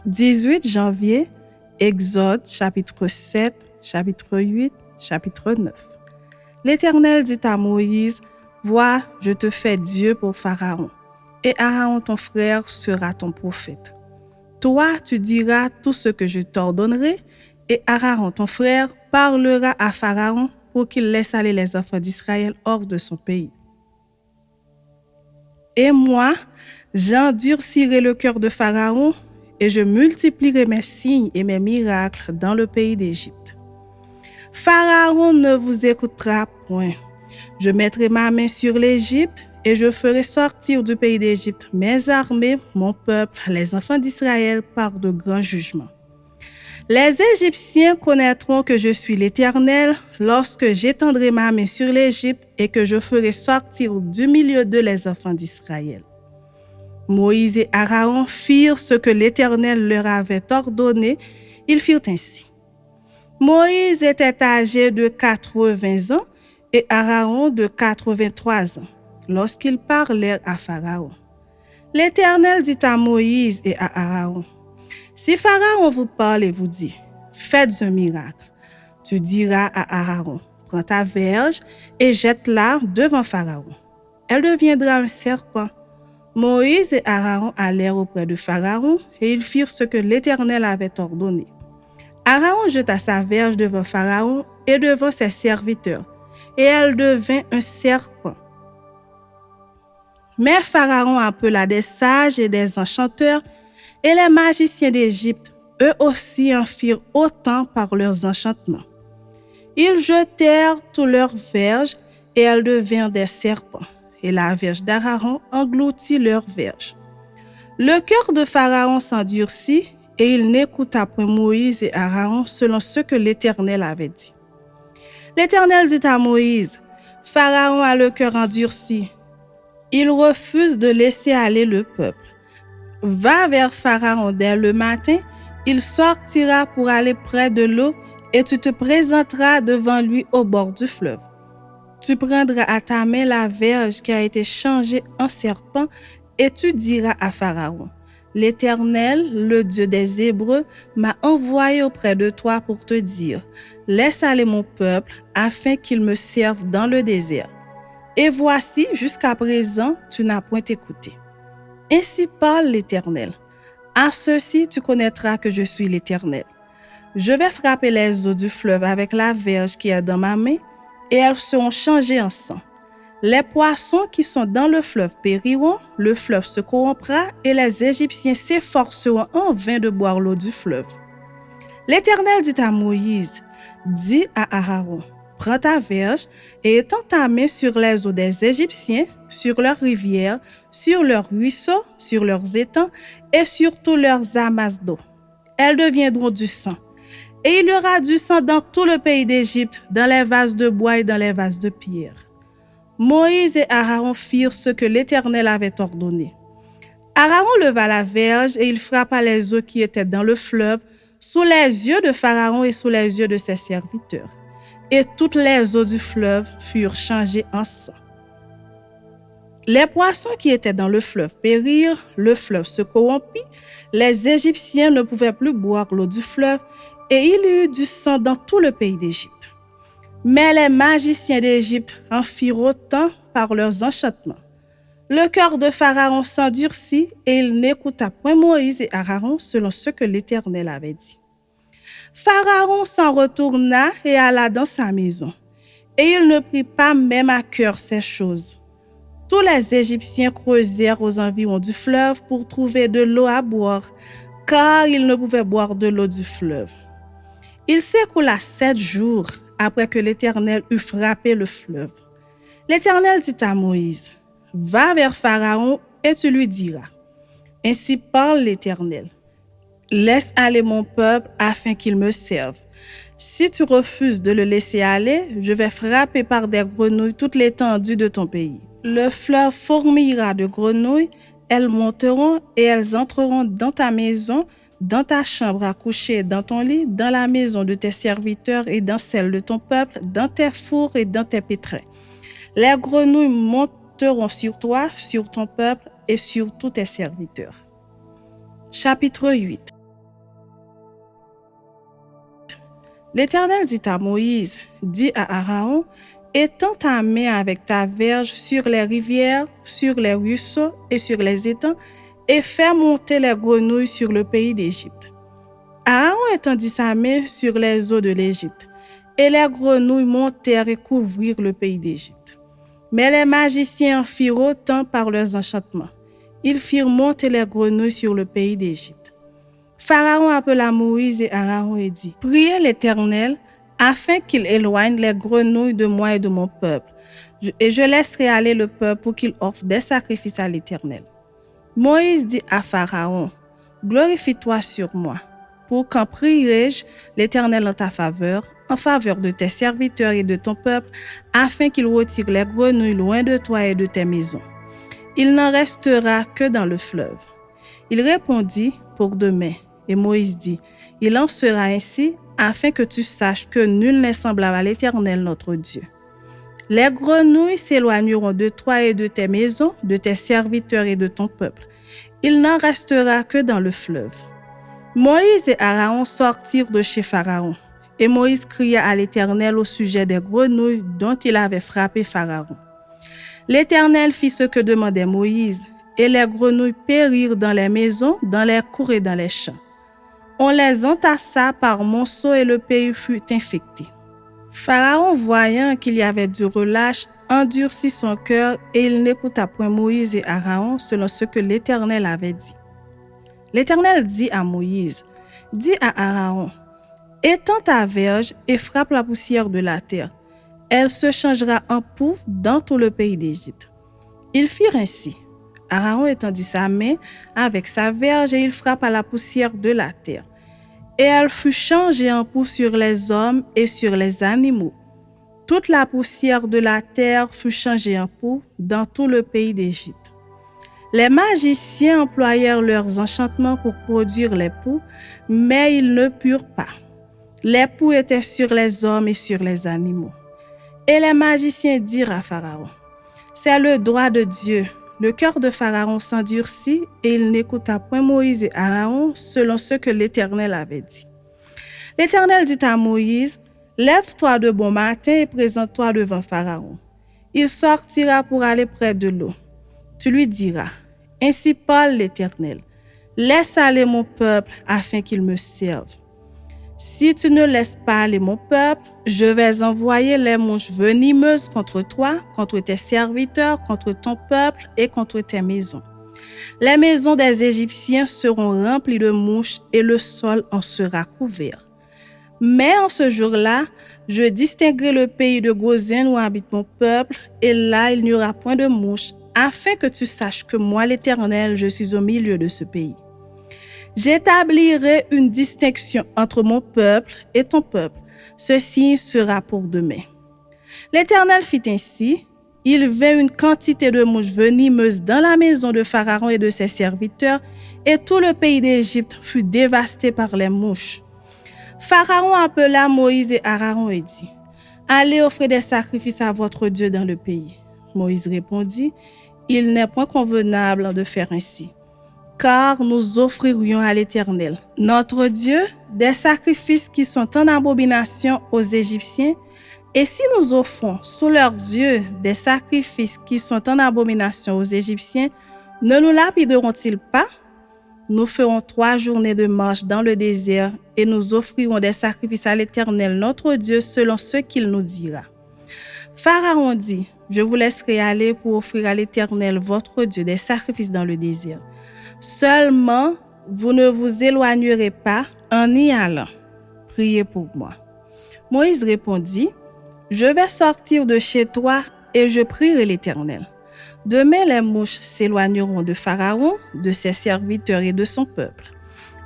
18 janvier, Exode, chapitre 7, chapitre 8, chapitre 9. L'Éternel dit à Moïse, « Vois, je te fais Dieu pour Pharaon, et Aaron ton frère sera ton prophète. Toi, tu diras tout ce que je t'ordonnerai, et Aaron ton frère parlera à Pharaon pour qu'il laisse aller les enfants d'Israël hors de son pays. Et moi, j'endurcirai le cœur de Pharaon, et je multiplierai mes signes et mes miracles dans le pays d'Égypte. Pharaon ne vous écoutera point. Je mettrai ma main sur l'Égypte et je ferai sortir du pays d'Égypte mes armées, mon peuple, les enfants d'Israël par de grands jugements. Les Égyptiens connaîtront que je suis l'Éternel lorsque j'étendrai ma main sur l'Égypte et que je ferai sortir du milieu d'eux les enfants d'Israël. » Moïse et Aaron firent ce que l'Éternel leur avait ordonné. Ils firent ainsi. Moïse était âgé de 80 ans et Aaron de 83 ans lorsqu'ils parlèrent à Pharaon. L'Éternel dit à Moïse et à Aaron, « Si Pharaon vous parle et vous dit, « Faites un miracle », tu diras à Aaron, « Prends ta verge et jette-la devant Pharaon. Elle deviendra un serpent. » Moïse et Aaron allèrent auprès de Pharaon et ils firent ce que l'Éternel avait ordonné. Aaron jeta sa verge devant Pharaon et devant ses serviteurs, et elle devint un serpent. Mais Pharaon appela des sages et des enchanteurs, et les magiciens d'Égypte, eux aussi en firent autant par leurs enchantements. Ils jetèrent toutes leurs verges, et elles devinrent des serpents. Et la verge d'Aaron engloutit leur verge. Le cœur de Pharaon s'endurcit, et il n'écouta point Moïse et Aaron selon ce que l'Éternel avait dit. L'Éternel dit à Moïse, « Pharaon a le cœur endurci. Il refuse de laisser aller le peuple. Va vers Pharaon dès le matin, il sortira pour aller près de l'eau, et tu te présenteras devant lui au bord du fleuve. Tu prendras à ta main la verge qui a été changée en serpent et tu diras à Pharaon, « L'Éternel, le Dieu des Hébreux, m'a envoyé auprès de toi pour te dire, « Laisse aller mon peuple afin qu'il me serve dans le désert. Et voici, jusqu'à présent, tu n'as point écouté. Ainsi parle l'Éternel. À ceci, tu connaîtras que je suis l'Éternel. Je vais frapper les eaux du fleuve avec la verge qui est dans ma main, et elles seront changées en sang. Les poissons qui sont dans le fleuve périront, le fleuve se corrompra, et les Égyptiens s'efforceront en vain de boire l'eau du fleuve. » L'Éternel dit à Moïse, « Dis à Aaron, prends ta verge et étends ta main sur les eaux des Égyptiens, sur leurs rivières, sur leurs ruisseaux, sur leurs étangs et sur tous leurs amasses d'eau. Elles deviendront du sang. Et il y aura du sang dans tout le pays d'Égypte, dans les vases de bois et dans les vases de pierre. » Moïse et Aaron firent ce que l'Éternel avait ordonné. Aaron leva la verge et il frappa les eaux qui étaient dans le fleuve sous les yeux de Pharaon et sous les yeux de ses serviteurs. Et toutes les eaux du fleuve furent changées en sang. Les poissons qui étaient dans le fleuve périrent, le fleuve se corrompit, les Égyptiens ne pouvaient plus boire l'eau du fleuve, et il y eut du sang dans tout le pays d'Égypte. Mais les magiciens d'Égypte en firent autant par leurs enchantements. Le cœur de Pharaon s'endurcit et il n'écouta point Moïse et Aaron selon ce que l'Éternel avait dit. Pharaon s'en retourna et alla dans sa maison, et il ne prit pas même à cœur ces choses. Tous les Égyptiens creusèrent aux environs du fleuve pour trouver de l'eau à boire, car ils ne pouvaient boire de l'eau du fleuve. Il s'écoula 7 jours après que l'Éternel eut frappé le fleuve. L'Éternel dit à Moïse, « Va vers Pharaon et tu lui diras, « Ainsi parle l'Éternel. Laisse aller mon peuple afin qu'il me serve. Si tu refuses de le laisser aller, je vais frapper par des grenouilles toute l'étendue de ton pays. Le fleuve fourmillera de grenouilles, elles monteront et elles entreront dans ta maison, dans ta chambre à coucher, dans ton lit, dans la maison de tes serviteurs et dans celle de ton peuple, dans tes fours et dans tes pétrins. Les grenouilles monteront sur toi, sur ton peuple et sur tous tes serviteurs. » Chapitre 8. L'Éternel dit à Moïse, dis à Aaron, étends ta main avec ta verge sur les rivières, sur les ruisseaux et sur les étangs, et fais monter les grenouilles sur le pays d'Égypte. Aaron étendit sa main sur les eaux de l'Égypte, et les grenouilles montèrent et couvrirent le pays d'Égypte. Mais les magiciens en firent autant par leurs enchantements. Ils firent monter les grenouilles sur le pays d'Égypte. Pharaon appela Moïse et Aaron et dit, priez l'Éternel afin qu'il éloigne les grenouilles de moi et de mon peuple, et je laisserai aller le peuple pour qu'il offre des sacrifices à l'Éternel. Moïse dit à Pharaon, glorifie-toi sur moi. Pour quand prierai-je l'Éternel en faveur de tes serviteurs et de ton peuple, afin qu'il retire les grenouilles loin de toi et de tes maisons. Il n'en restera que dans le fleuve. Il répondit, pour demain. Et Moïse dit, il en sera ainsi, afin que tu saches que nul n'est semblable à l'Éternel notre Dieu. Les grenouilles s'éloigneront de toi et de tes maisons, de tes serviteurs et de ton peuple. Il n'en restera que dans le fleuve. Moïse et Aaron sortirent de chez Pharaon, et Moïse cria à l'Éternel au sujet des grenouilles dont il avait frappé Pharaon. L'Éternel fit ce que demandait Moïse, et les grenouilles périrent dans les maisons, dans les cours et dans les champs. On les entassa par monceaux et le pays fut infecté. Pharaon, voyant qu'il y avait du relâche, endurcit son cœur et il n'écouta point Moïse et Aaron selon ce que l'Éternel avait dit. L'Éternel dit à Moïse, dis à Aaron, étends ta verge et frappe la poussière de la terre. Elle se changera en poux dans tout le pays d'Égypte. Ils firent ainsi. Aaron étendit sa main avec sa verge et il frappa la poussière de la terre. Et elle fut changée en poux sur les hommes et sur les animaux. Toute la poussière de la terre fut changée en poux dans tout le pays d'Égypte. Les magiciens employèrent leurs enchantements pour produire les poux, mais ils ne purent pas. Les poux étaient sur les hommes et sur les animaux. Et les magiciens dirent à Pharaon, c'est le droit de Dieu. Le cœur de Pharaon s'endurcit et il n'écouta point Moïse et Aaron selon ce que l'Éternel avait dit. L'Éternel dit à Moïse, lève-toi de bon matin et présente-toi devant Pharaon. Il sortira pour aller près de l'eau. Tu lui diras, ainsi parle l'Éternel, laisse aller mon peuple afin qu'il me serve. Si tu ne laisses pas aller mon peuple, je vais envoyer les mouches venimeuses contre toi, contre tes serviteurs, contre ton peuple et contre tes maisons. Les maisons des Égyptiens seront remplies de mouches et le sol en sera couvert. Mais en ce jour-là, je distinguerai le pays de Goshen où habite mon peuple, et là il n'y aura point de mouches, afin que tu saches que moi l'Éternel, je suis au milieu de ce pays. J'établirai une distinction entre mon peuple et ton peuple. Ceci sera pour demain. L'Éternel fit ainsi. Il vint une quantité de mouches venimeuses dans la maison de Pharaon et de ses serviteurs, et tout le pays d'Égypte fut dévasté par les mouches. Pharaon appela Moïse et Aaron et dit, « Allez offrir des sacrifices à votre Dieu dans le pays. » Moïse répondit, « Il n'est point convenable de faire ainsi. Car nous offririons à l'Éternel, notre Dieu, des sacrifices qui sont en abomination aux Égyptiens, et si nous offrons sous leurs yeux des sacrifices qui sont en abomination aux Égyptiens, ne nous lapideront-ils pas? Nous ferons 3 journées de marche dans le désert et nous offrirons des sacrifices à l'Éternel, notre Dieu, selon ce qu'il nous dira. » Pharaon dit, « Je vous laisserai aller pour offrir à l'Éternel, votre Dieu, des sacrifices dans le désert. Seulement, vous ne vous éloignerez pas en y allant. Priez pour moi. » Moïse répondit, « Je vais sortir de chez toi et je prierai l'Éternel. Demain, les mouches s'éloigneront de Pharaon, de ses serviteurs et de son peuple.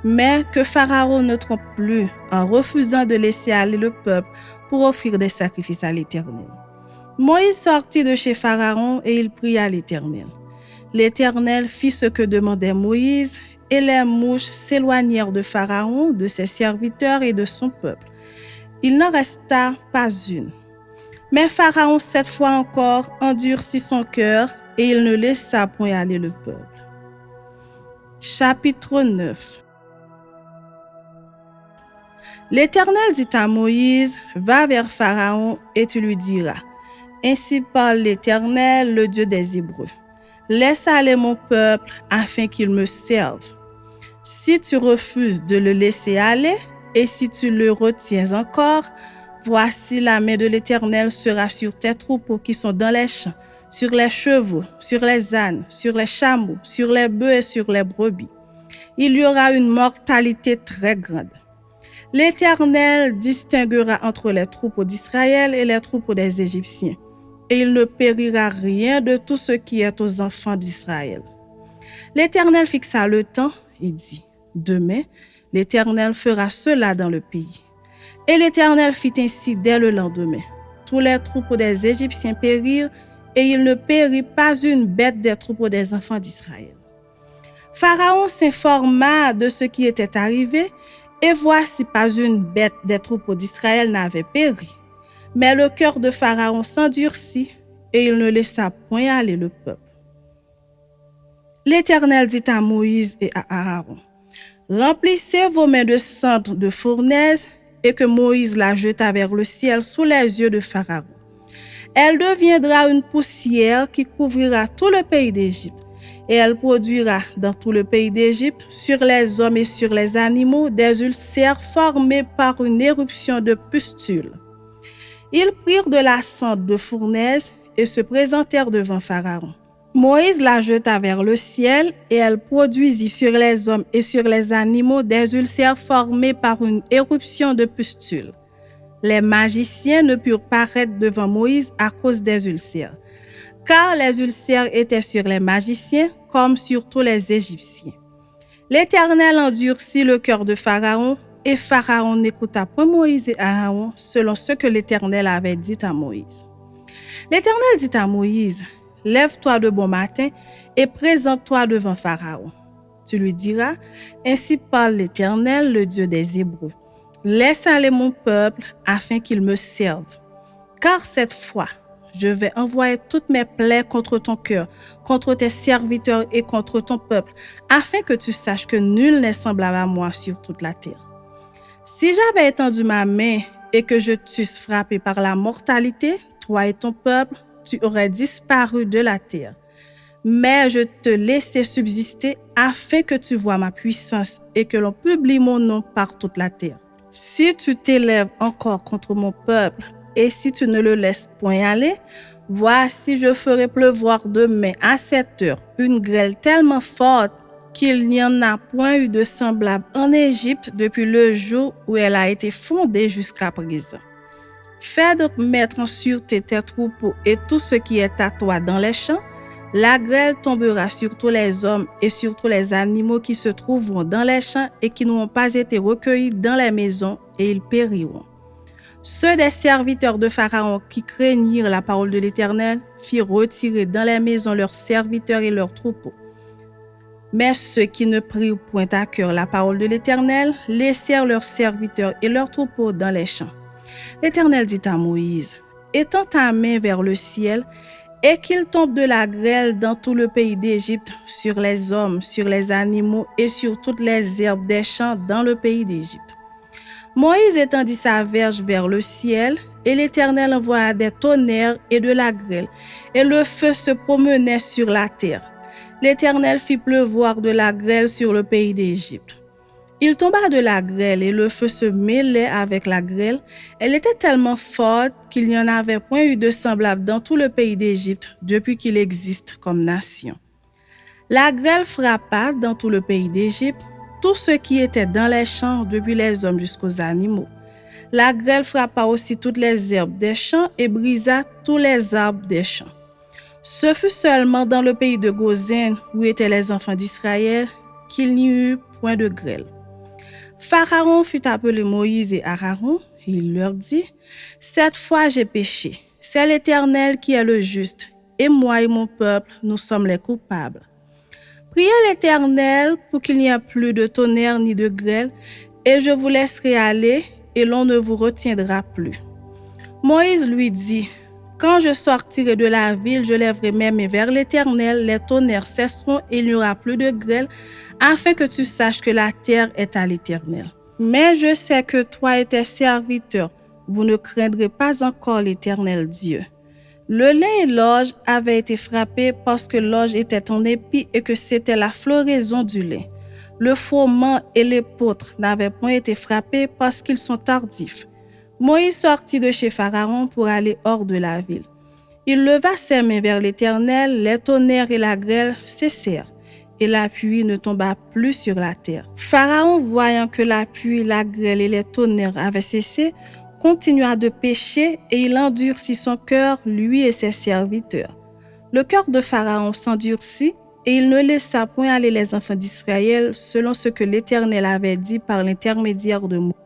Mais que Pharaon ne trompe plus en refusant de laisser aller le peuple pour offrir des sacrifices à l'Éternel. » Moïse sortit de chez Pharaon et il pria l'Éternel. L'Éternel fit ce que demandait Moïse, et les mouches s'éloignèrent de Pharaon, de ses serviteurs et de son peuple. Il n'en resta pas une. Mais Pharaon, cette fois encore, endurcit son cœur, et il ne laissa point aller le peuple. Chapitre 9. L'Éternel dit à Moïse, va vers Pharaon et tu lui diras, ainsi parle l'Éternel, le Dieu des Hébreux. Laisse aller mon peuple afin qu'il me serve. Si tu refuses de le laisser aller et si tu le retiens encore, voici la main de l'Éternel sera sur tes troupeaux qui sont dans les champs, sur les chevaux, sur les ânes, sur les chameaux, sur les bœufs et sur les brebis. Il y aura une mortalité très grande. L'Éternel distinguera entre les troupeaux d'Israël et les troupeaux des Égyptiens, et il ne périra rien de tout ce qui est aux enfants d'Israël. L'Éternel fixa le temps et dit, demain, l'Éternel fera cela dans le pays. Et l'Éternel fit ainsi dès le lendemain. Tous les troupeaux des Égyptiens périrent, et il ne périt pas une bête des troupeaux des enfants d'Israël. Pharaon s'informa de ce qui était arrivé, et voici pas une bête des troupeaux d'Israël n'avait péri. Mais le cœur de Pharaon s'endurcit, et il ne laissa point aller le peuple. L'Éternel dit à Moïse et à Aaron, remplissez vos mains de cendre de fournaise, et que Moïse la jeta vers le ciel sous les yeux de Pharaon. Elle deviendra une poussière qui couvrira tout le pays d'Égypte, et elle produira dans tout le pays d'Égypte, sur les hommes et sur les animaux, des ulcères formés par une éruption de pustules. Ils prirent de la cendre de fournaise et se présentèrent devant Pharaon. Moïse la jeta vers le ciel, et elle produisit sur les hommes et sur les animaux des ulcères formés par une éruption de pustules. Les magiciens ne purent paraître devant Moïse à cause des ulcères, car les ulcères étaient sur les magiciens comme sur tous les Égyptiens. L'Éternel endurcit le cœur de Pharaon, et Pharaon n'écouta point Moïse et Aaron selon ce que l'Éternel avait dit à Moïse. L'Éternel dit à Moïse, lève-toi de bon matin et présente-toi devant Pharaon. Tu lui diras, ainsi parle l'Éternel, le Dieu des Hébreux. Laisse aller mon peuple afin qu'il me serve. Car cette fois, je vais envoyer toutes mes plaies contre ton cœur, contre tes serviteurs et contre ton peuple, afin que tu saches que nul n'est semblable à moi sur toute la terre. Si j'avais étendu ma main et que je t'eusse frappé par la mortalité, toi et ton peuple, tu aurais disparu de la terre. Mais je te laissais subsister afin que tu vois ma puissance et que l'on publie mon nom par toute la terre. Si tu t'élèves encore contre mon peuple et si tu ne le laisses point aller, voici je ferai pleuvoir demain à cette heure une grêle tellement forte qu'il n'y en a point eu de semblable en Égypte depuis le jour où elle a été fondée jusqu'à présent. Fais donc mettre en sûreté tes troupeaux et tout ce qui est à toi dans les champs. La grêle tombera sur tous les hommes et sur tous les animaux qui se trouveront dans les champs et qui n'auront pas été recueillis dans les maisons, et ils périront. Ceux des serviteurs de Pharaon qui craignirent la parole de l'Éternel firent retirer dans les maisons leurs serviteurs et leurs troupeaux. Mais ceux qui ne prirent point à cœur la parole de l'Éternel laissèrent leurs serviteurs et leurs troupeaux dans les champs. L'Éternel dit à Moïse, étends ta main vers le ciel, et qu'il tombe de la grêle dans tout le pays d'Égypte, sur les hommes, sur les animaux et sur toutes les herbes des champs dans le pays d'Égypte. Moïse étendit sa verge vers le ciel, et l'Éternel envoya des tonnerres et de la grêle, et le feu se promenait sur la terre. L'Éternel fit pleuvoir de la grêle sur le pays d'Égypte. Il tomba de la grêle et le feu se mêlait avec la grêle. Elle était tellement forte qu'il n'y en avait point eu de semblable dans tout le pays d'Égypte depuis qu'il existe comme nation. La grêle frappa dans tout le pays d'Égypte tout ce qui était dans les champs, depuis les hommes jusqu'aux animaux. La grêle frappa aussi toutes les herbes des champs et brisa tous les arbres des champs. Ce fut seulement dans le pays de Goshen, où étaient les enfants d'Israël, qu'il n'y eut point de grêle. Pharaon fit appeler Moïse et Aaron, et il leur dit, « Cette fois j'ai péché, c'est l'Éternel qui est le juste, et moi et mon peuple, nous sommes les coupables. Priez l'Éternel pour qu'il n'y ait plus de tonnerre ni de grêle, et je vous laisserai aller, et l'on ne vous retiendra plus. » Moïse lui dit, « Quand je sortirai de la ville, je lèverai mes mains vers l'Éternel, les tonnerres cesseront et il n'y aura plus de grêle, afin que tu saches que la terre est à l'Éternel. Mais je sais que toi et tes serviteurs, vous ne craindrez pas encore l'Éternel Dieu. Le lin et l'orge avaient été frappés parce que l'orge était en épi et que c'était la floraison du lin. Le froment et l'épeautre n'avaient point été frappés parce qu'ils sont tardifs. Moïse sortit de chez Pharaon pour aller hors de la ville. Il leva ses mains vers l'Éternel, les tonnerres et la grêle cessèrent, et la pluie ne tomba plus sur la terre. Pharaon, voyant que la pluie, la grêle et les tonnerres avaient cessé, continua de pécher et il endurcit son cœur, lui et ses serviteurs. Le cœur de Pharaon s'endurcit et il ne laissa point aller les enfants d'Israël selon ce que l'Éternel avait dit par l'intermédiaire de Moïse.